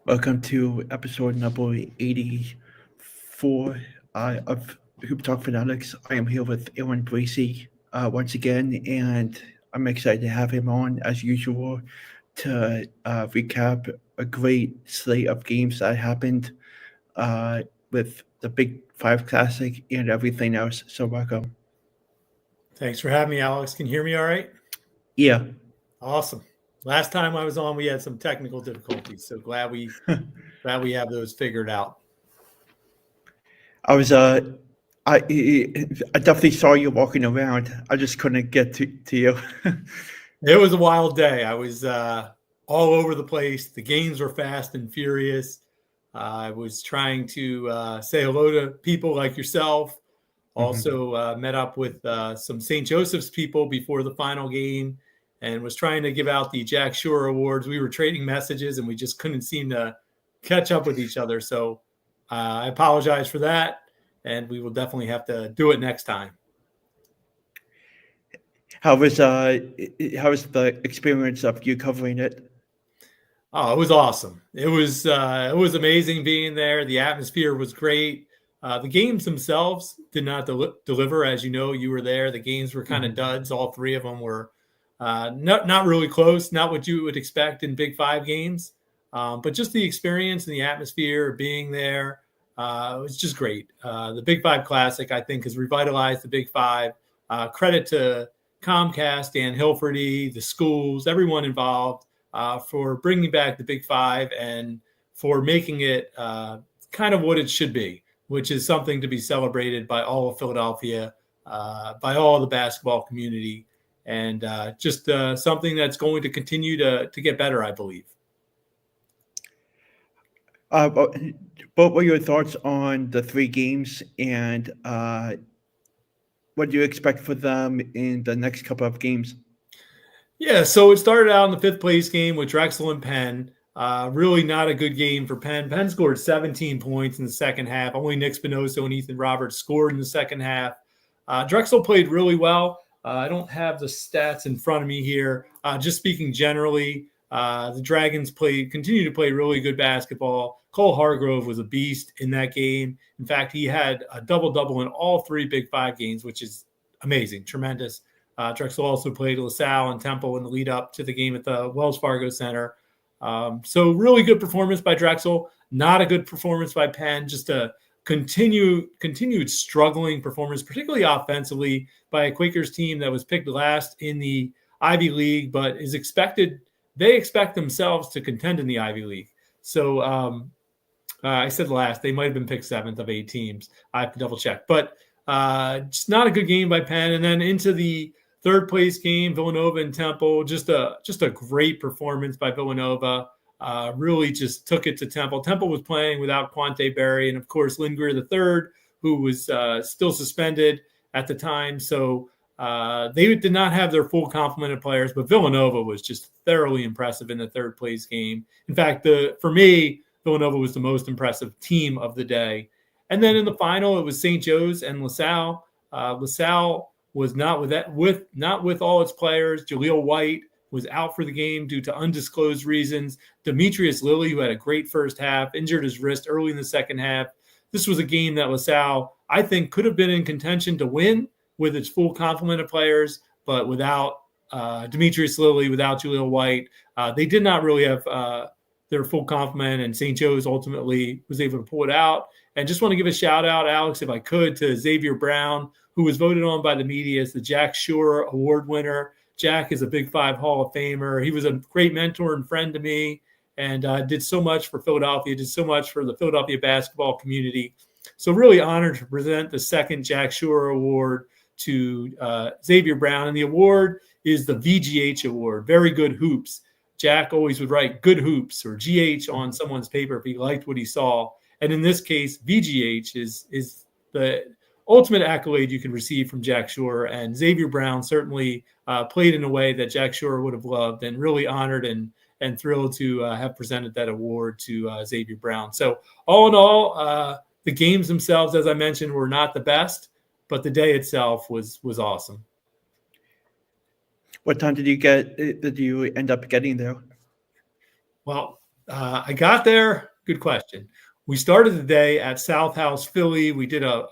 Welcome to episode number 84 of Hoop Talk Fanatics. I am here with Aaron Bracy once again, and I'm excited to have him on as usual to recap a great slate of games that happened with the Big Five Classic and everything else. So, welcome. Thanks for having me, Alex. Can you hear me all right? Yeah, Awesome. Last time I was on, we had some technical difficulties, so glad we have those figured out. I was I definitely saw you walking around. I just couldn't get to you. It was a wild day. I was all over the place. The games were fast and furious. I was trying to say hello to people like yourself. Mhm. Also met up with some St. Joseph's people before the final game and was trying to give out the Jack Shore Awards. We were trading messages and we just couldn't seem to catch up with each other. So I apologize for that. And we will definitely have to do it next time. How was how was the experience of you covering it? Oh, it was awesome. It was amazing being there. The atmosphere was great. The games themselves did not deliver, as you know. You were there. The games were kind of Mhm. duds. All three of them were not really close. Not what you would expect in Big Five games, but just the experience and the atmosphere, being there, was just great. The Big Five Classic, I think, has revitalized the Big Five. Credit to Comcast and Hilferty, the schools, everyone involved for bringing back the Big Five and for making it kind of what it should be, which is something to be celebrated by all of Philadelphia, by all the basketball community, and just something that's going to continue to get better, I believe. Uh, what what were your thoughts on the three games, and what do you expect for them in the next couple of games? Yeah, so it started out in the fifth place game with Drexel and Penn. Really not a good game for Penn. Penn scored 17 points in the second half. Only Nick Spinoso and Ethan Roberts scored in the second half. Drexel played really well. I don't have the stats in front of me here. Just speaking generally, the Dragons continue to play really good basketball. Cole Hargrove was a beast in that game. In fact, he had a double-double in all three Big Five games, which is amazing, tremendous. Drexel also played LaSalle and Temple in the lead up to the game at the Wells Fargo Center. So really good performance by Drexel. Not a good performance by Penn. Just a continued struggling performance, particularly offensively, by a Quakers team that was picked last in the Ivy League, but is expected. They expect themselves to contend in the Ivy League. So I said last. They might have been picked seventh of 8 teams. I have to double check, but just not a good game by Penn. And then into the third place game, Villanova and Temple. Just a great performance by Villanova. Really just took it to Temple. Temple was playing without Quante Berry and of course Lindgren III, who was still suspended at the time. So they did not have their full complement of players, but Villanova was just thoroughly impressive in the third place game. In fact, for me, Villanova was the most impressive team of the day. And then in the final, it was St. Joe's and LaSalle. LaSalle was not with all its players. Jaleel White was out for the game due to undisclosed reasons. Demetrius Lilly, who had a great first half, injured his wrist early in the second half. This was a game that LaSalle, I think, could have been in contention to win with its full complement of players, but without Demetrius Lilly, without Jaleel White, they did not really have their full complement, and St. Joe's ultimately was able to pull it out. And just want to give a shout out, Alex, if I could, to Xavier Brown, who was voted on by the media as the Jack Shore Award winner. Jack is a Big Five Hall of Famer. He was a great mentor and friend to me and did so much for Philadelphia, did so much for the Philadelphia basketball community. So really honored to present the second Jack Shore Award to Xavier Brown. And the award is the VGH Award, Very Good Hoops. Jack always would write good hoops or GH on someone's paper if he liked what he saw. And in this case, VGH is the ultimate accolade you can receive from Jack Shore. And Xavier Brown certainly played in a way that Jack Shore would have loved, and really honored and thrilled to have presented that award to Xavier Brown. So all in all, the games themselves, as I mentioned, were not the best, but the day itself was awesome. What time did you get? Did you end up getting there? Well, I got there. Good question. We started the day at South House, Philly.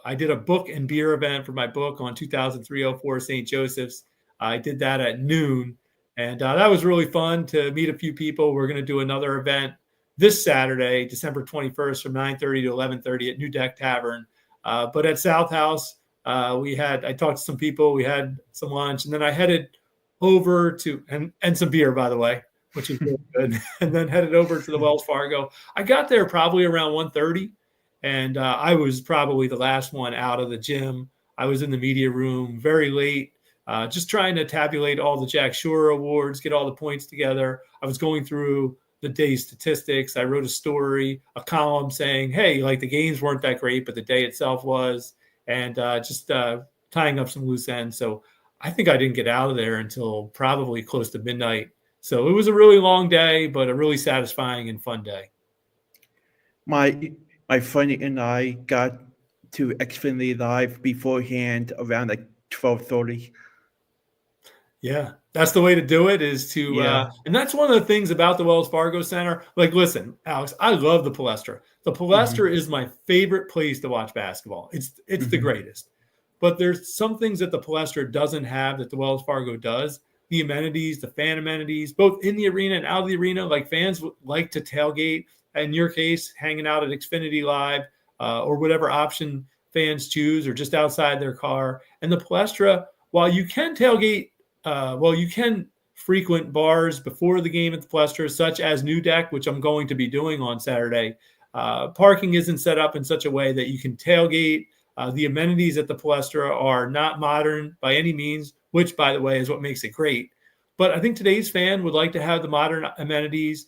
I did a book and beer event for my book on 2304 St. Joseph's. I did that at noon, and that was really fun to meet a few people. We're going to do another event this Saturday, December 21st, from 9:30 to 11:30 at New Deck Tavern. But at South House, I talked to some people. We had some lunch, and then I headed over to and some beer, by the way, which is really good, and then headed over to the Wells Fargo. I got there probably around 1:30, and I was probably the last one out of the gym. I was in the media room very late, just trying to tabulate all the Jack Shore awards, get all the points together. I was going through the day's statistics. I wrote a story, a column saying, hey, like the games weren't that great, but the day itself was, and just tying up some loose ends. So I think I didn't get out of there until probably close to midnight. So it was a really long day, but a really satisfying and fun day. My friend and I got to Xfinity Live beforehand around like 12:30. Yeah, that's the way to do it, is to Yeah. and that's one of the things about the Wells Fargo Center. Like, listen, Alex, I love the Palestra. The Palestra is my favorite place to watch basketball. It's the greatest. But there's some things that the Palestra doesn't have that the Wells Fargo does. The amenities, the fan amenities, both in the arena and out of the arena. Like, fans like to tailgate. In your case, hanging out at Xfinity Live or whatever option fans choose, or just outside their car. And the Palestra, while you can tailgate, you can frequent bars before the game at the Palestra, such as New Deck, which I'm going to be doing on Saturday. Parking isn't set up in such a way that you can tailgate. The amenities at the Palestra are not modern by any means, which, by the way, is what makes it great. But I think today's fan would like to have the modern amenities.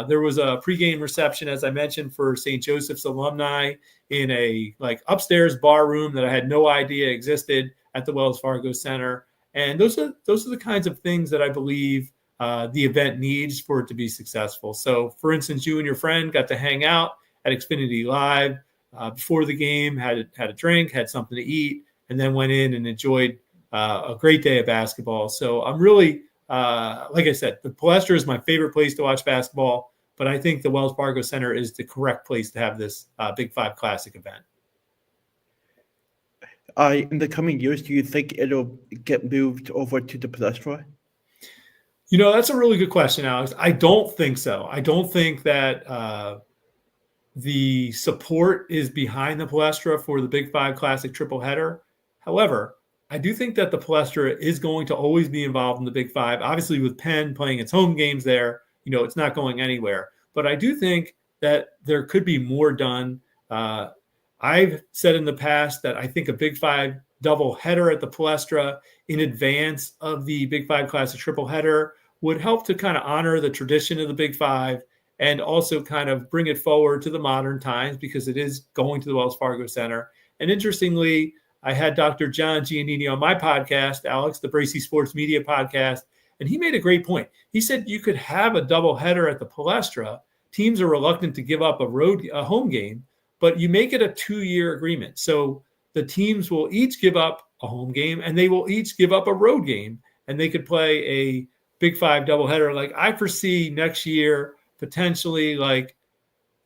There was a pregame reception, as I mentioned, for St. Joseph's alumni in a upstairs bar room that I had no idea existed at the Wells Fargo Center. And those are the kinds of things that I believe the event needs for it to be successful. So, for instance, you and your friend got to hang out at Xfinity Live before the game, had a drink, had something to eat, and then went in and enjoyed a great day of basketball. So I'm really, like I said, the Palestra is my favorite place to watch basketball, but I think the Wells Fargo Center is the correct place to have this Big Five Classic event. In the coming years, do you think it'll get moved over to the Palestra? That's a really good question, Alex. I don't think so. I don't think that the support is behind the Palestra for the Big Five Classic triple header. However, I do think that the Palestra is going to always be involved in the Big Five. Obviously, with Penn playing its home games there, it's not going anywhere. But I do think that there could be more done. I've said in the past that I think a Big Five double header at the Palestra in advance of the Big Five Classic triple header would help to kind of honor the tradition of the Big Five and also kind of bring it forward to the modern times, because it is going to the Wells Fargo Center. And interestingly, I had Dr. John Giannini on my podcast, Alex, the Bracy Sports Media podcast, and he made a great point. He said you could have a doubleheader at the Palestra. Teams are reluctant to give up a home game, but you make it a 2-year agreement. So the teams will each give up a home game and they will each give up a road game, and they could play a Big Five doubleheader. Like, I foresee next year potentially,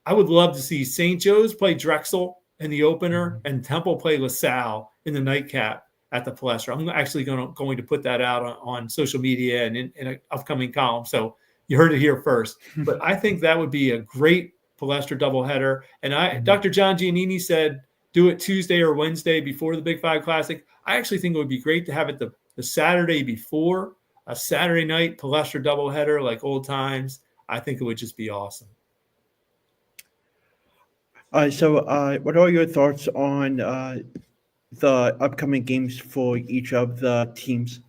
I would love to see St. Joe's play Drexel in the opener and Temple play LaSalle in the nightcap at the Palestra. I'm actually going to put that out on social media and in an upcoming column. So you heard it here first. But I think that would be a great Palestra doubleheader. And Dr. John Giannini said, do it Tuesday or Wednesday before the Big Five Classic. I actually think it would be great to have it the Saturday before, a Saturday night Palestra doubleheader like old times. I think it would just be awesome. So what are your thoughts on the upcoming games for each of the teams?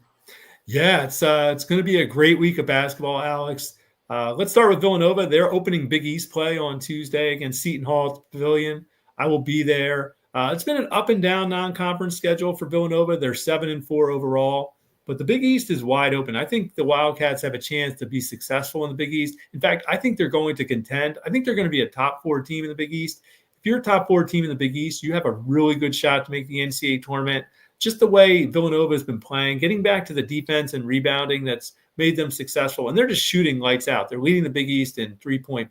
Yeah, it's going to be a great week of basketball, Alex. Let's start with Villanova. They're opening Big East play on Tuesday against Seton Hall Pavilion. I will be there. It's been an up and down non-conference schedule for Villanova. They're 7-4 overall, but the Big East is wide open. I think the Wildcats have a chance to be successful in the Big East. In fact, I think they're going to contend. I think they're going to be a top 4 team in the Big East. If you're a top 4 team in the Big East, you have a really good shot to make the NCAA tournament. Just the way Villanova has been playing, getting back to the defense and rebounding that's made them successful. And they're just shooting lights out. They're leading the Big East in three-point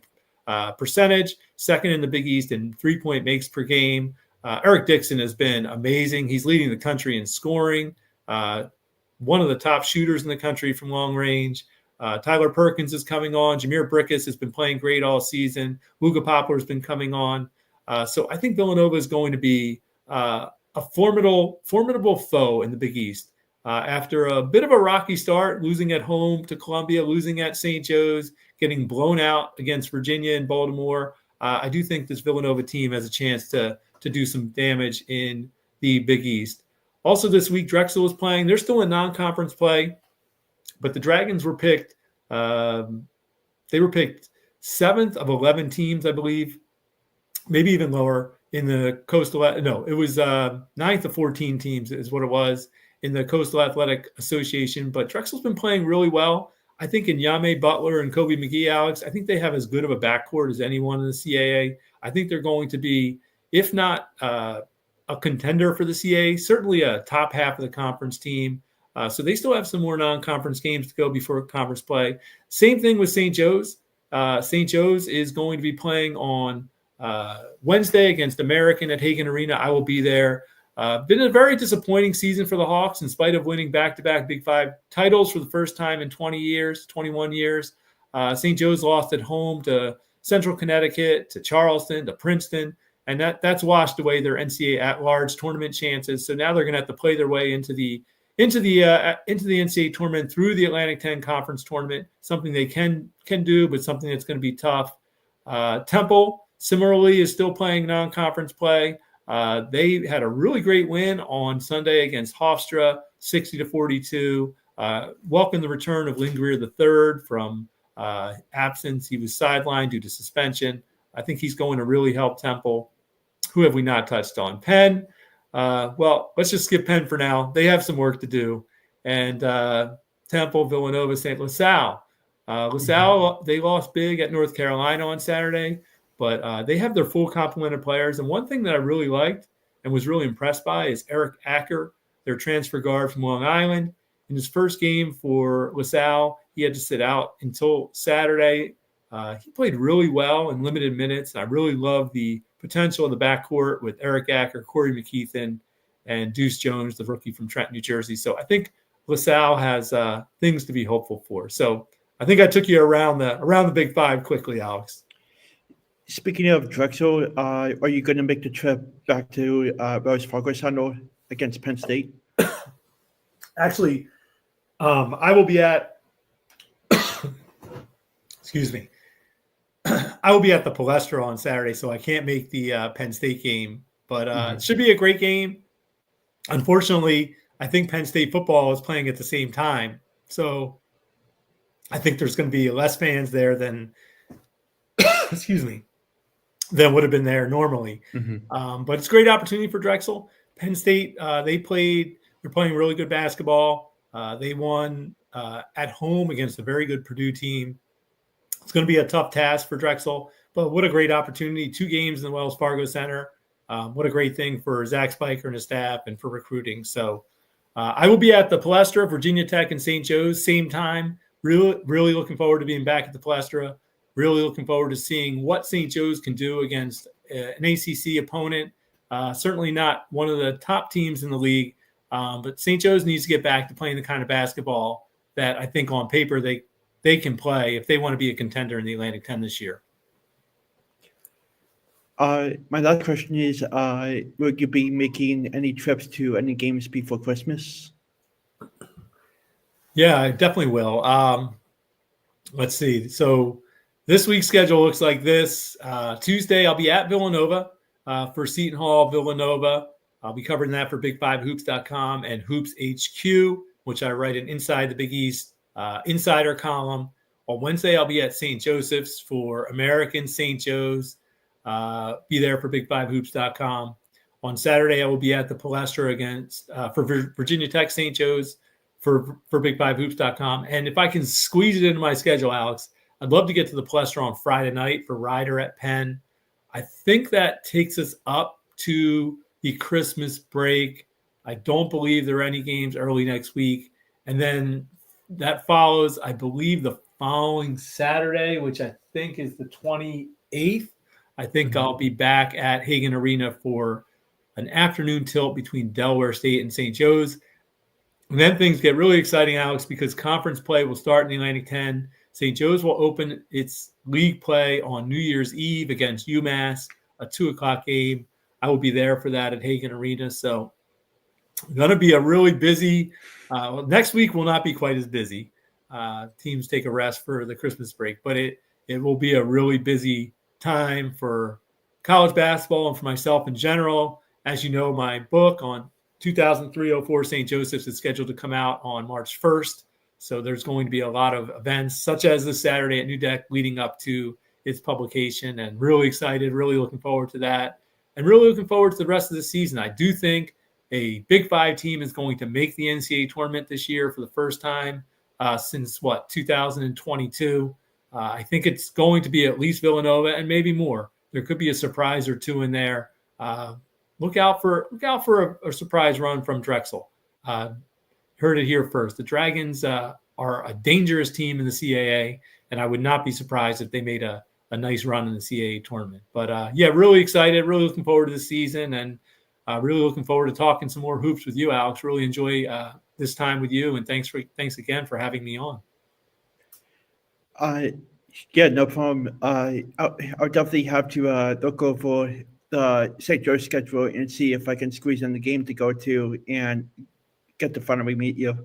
percentage, second in the Big East in 3-point makes per game. Eric Dixon has been amazing. He's leading the country in scoring, one of the top shooters in the country from long range. Tyler Perkins is coming on. Jameer Brickus has been playing great all season. Luka Poplar has been coming on. So I think Villanova is going to be a formidable foe in the Big East. After a bit of a rocky start, losing at home to Columbia, losing at St. Joe's, getting blown out against Virginia and Baltimore, I do think this Villanova team has a chance to do some damage in the Big East. Also this week, Drexel is playing. They're still in non-conference play, but the Dragons were picked. They were picked 7th of 11 teams, I believe, maybe even lower in the Coastal. No, it was 9th of 14 teams is what it was in the Coastal Athletic Association. But Drexel's been playing really well. I think in Yame Butler and Kobe McGee, Alex, I think they have as good of a backcourt as anyone in the CAA. I think they're going to be, if not a contender for the CAA, certainly a top half of the conference team. So they still have some more non-conference games to go before conference play. Same thing with St. Joe's. St. Joe's is going to be playing on Wednesday against American at Hagan Arena. I will be there. Been a very disappointing season for the Hawks in spite of winning back-to-back Big Five titles for the first time in 21 years. St. Joe's lost at home to Central Connecticut, to Charleston, to Princeton, and that's washed away their NCAA at-large tournament chances. So now they're going to have to play their way into the NCAA tournament through the Atlantic 10 Conference Tournament, something they can do, but something that's going to be tough. Temple, similarly, is still playing non-conference play. They had a really great win on Sunday against Hofstra, 60-42. Welcome the return of Lynn Greer III from absence. He was sidelined due to suspension. I think he's going to really help Temple. Who have we not touched on? Penn. Well, let's just skip Penn for now. They have some work to do. And Temple, Villanova, St. LaSalle. LaSalle, they lost big at North Carolina on Saturday, but they have their full complement of players. And one thing that I really liked and was really impressed by is Eric Acker, their transfer guard from Long Island. In his first game for LaSalle, he had to sit out until Saturday. He played really well in limited minutes. I really love the potential in the backcourt with Eric Acker, Corey McKeithen, and Deuce Jones, the rookie from Trenton, New Jersey. So I think LaSalle has things to be hopeful for. So I think I took you around the Big Five quickly, Alex. Speaking of Drexel, are you going to make the trip back to Wells Fargo Center against Penn State? Actually, I will be at excuse me. I will be at the Palestra on Saturday, so I can't make the Penn State game. But it should be a great game. Unfortunately, I think Penn State football is playing at the same time. So I think there's going to be less fans there than than would have been there normally. But it's a great opportunity for Drexel. Penn State, they're playing really good basketball. They won at home against a very good Purdue team. It's going to be a tough task for Drexel, but what a great opportunity. 2 games in the Wells Fargo Center. What a great thing for Zach Spiker and his staff and for recruiting. So I will be at the Palestra, Virginia Tech, and St. Joe's, same time. Really looking forward to being back at the Palestra. Really looking forward to seeing what St. Joe's can do against an ACC opponent. Certainly not one of the top teams in the league, but St. Joe's needs to get back to playing the kind of basketball that I think on paper they can play if they want to be a contender in the Atlantic 10 this year. My last question is, will you be making any trips to any games before Christmas? Yeah, I definitely will. Let's see. So this week's schedule looks like this. Tuesday, I'll be at Villanova for Seton Hall, Villanova. I'll be covering that for Big5Hoops.com and Hoops HQ, which I write an Inside the Big East insider column. On Wednesday, I'll be at St. Joseph's for American St. Joe's. Be there for Big5Hoops.com. On Saturday, I will be at the Palestra against for Virginia Tech St. Joe's for Big5Hoops.com. And if I can squeeze it into my schedule, Alex, I'd love to get to the Palestra on Friday night for Ryder at Penn. I think that takes us up to the Christmas break. I don't believe there are any games early next week. And then that follows, I believe, the following Saturday, which I think is the 28th. I think I'll be back at Hagan Arena for an afternoon tilt between Delaware State and St. Joe's. And then things get really exciting, Alex, because conference play will start in the Atlantic 10. St. Joe's will open its league play on New Year's Eve against UMass, a 2:00 game. I will be there for that at Hagan Arena. So going to be a really busy next week will not be quite as busy. Teams take a rest for the Christmas break, but it will be a really busy time for college basketball and for myself in general. As you know, my book on 2003-04 St. Joseph's is scheduled to come out on March 1st. So there's going to be a lot of events such as this Saturday at New Deck leading up to its publication, and really excited, really looking forward to that, and really looking forward to the rest of the season. I do think a Big Five team is going to make the NCAA tournament this year for the first time since 2022. I think it's going to be at least Villanova and maybe more. There could be a surprise or two in there. Look out for a surprise run from Drexel. Heard it here first. The Dragons are a dangerous team in the CAA, and I would not be surprised if they made a nice run in the CAA tournament. But really excited, really looking forward to the season, and really looking forward to talking some more hoops with you, Alex. Really enjoy this time with you, and thanks again for having me on. Yeah, no problem. I'll definitely have to look over the St. Joe's schedule and see if I can squeeze in the game to go to and get to finally meet you.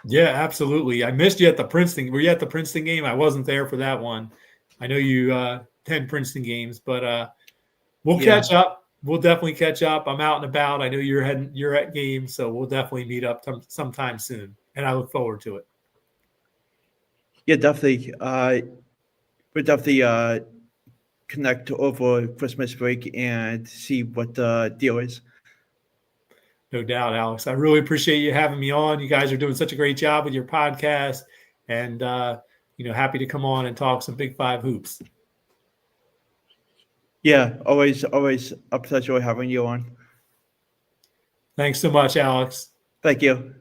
Yeah, absolutely. I missed you at the Princeton. Were you at the Princeton game? I wasn't there for that one. I know you attend Princeton games, but we'll catch up. We'll definitely catch up. I'm out and about. I know you're at games, so we'll definitely meet up sometime soon, and I look forward to it. Yeah, definitely. We'll definitely connect over Christmas break and see what the deal is. No doubt, Alex. I really appreciate you having me on. You guys are doing such a great job with your podcast, and happy to come on and talk some Big Five hoops. Yeah, always a pleasure having you on. Thanks so much, Alex. Thank you.